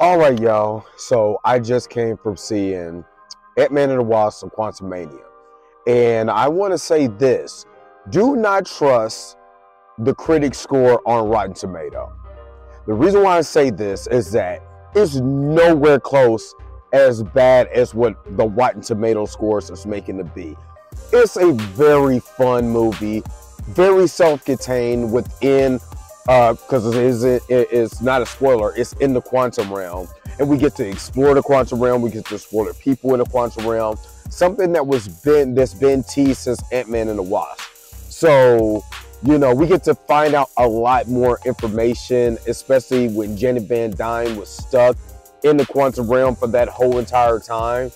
All right, y'all. So I just came from seeing Ant-Man and the Wasp and Quantumania. And I want to say this. Do not trust the critic score on Rotten Tomato. The reason why I say this is that it's nowhere close as bad as what the Rotten Tomato scores is making it be. It's a very fun movie, very self-contained within because it's not a spoiler, it's in the quantum realm, and we get to explore the quantum realm, we get to explore the people in the quantum realm, something that's been teased since Ant-Man and the Wasp. So, you know, we get to find out a lot more information, especially when Janet Van Dyne was stuck in the quantum realm for that whole entire time,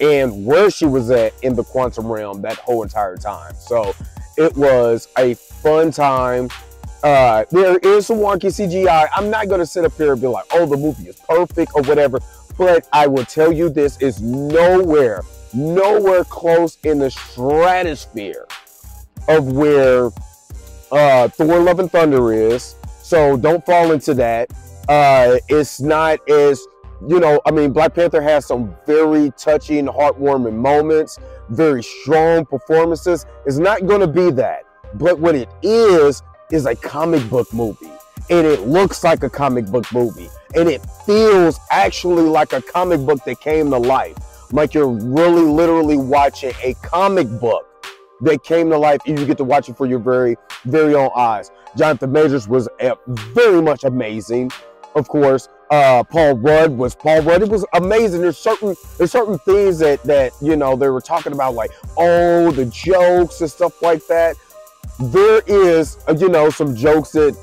and where she was at in the quantum realm that whole entire time. So it was a fun time. There is some wonky CGI. I'm not going to sit up here and be like, oh, the movie is perfect or whatever, but I will tell you this is nowhere close in the stratosphere of where Thor Love and Thunder is. So don't fall into that. It's not as, you know, I mean, Black Panther has some very touching, heartwarming moments, very strong performances. It's not going to be that. But what it is a comic book movie. And it looks like a comic book movie. And it feels actually like a comic book that came to life. Like you're really literally watching a comic book that came to life, and you get to watch it for your very own eyes. Jonathan Majors was very much amazing. Of course, Paul Rudd was It was amazing. There's certain things that you know they were talking about, like, oh, the jokes and stuff like that. There is, you know, some jokes that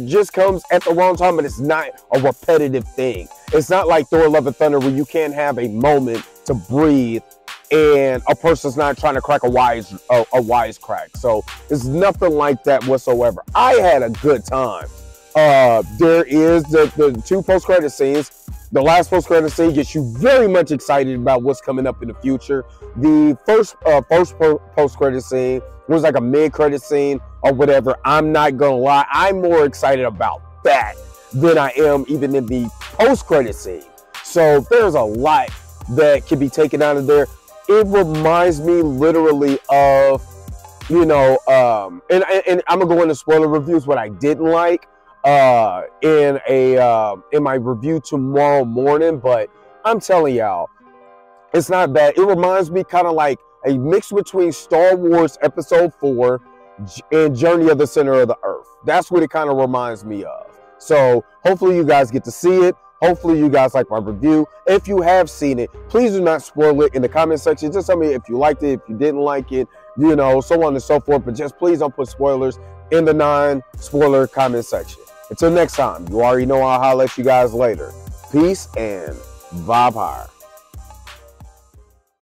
just comes at the wrong time, but it's not a repetitive thing. It's not like Thor Love and Thunder where you can't have a moment to breathe and a person's not trying to crack a wisecrack. So it's nothing like that whatsoever. I had a good time. There is the two post-credit scenes. The last post-credit scene gets you very much excited about what's coming up in the future. The first post-credit scene was like a mid-credit scene or whatever. I'm not gonna lie, I'm more excited about that than I am even in the post-credit scene. So there's a lot that can be taken out of there. It reminds me literally of, you know, and I'm gonna go into spoiler reviews what I didn't like in my review tomorrow morning, but I'm telling y'all, it's not bad. It reminds me kind of like a mix between Star Wars Episode 4 and Journey of the Center of the Earth. That's what it kind of reminds me of. So hopefully you guys get to see it. Hopefully you guys like my review. If you have seen it, please do not spoil it in the comment section. Just tell me if you liked it, if you didn't like it, you know, so on and so forth. But just please don't put spoilers in the non-spoiler comment section. Until next time, you already know I'll holler at you guys later. Peace and vibe higher.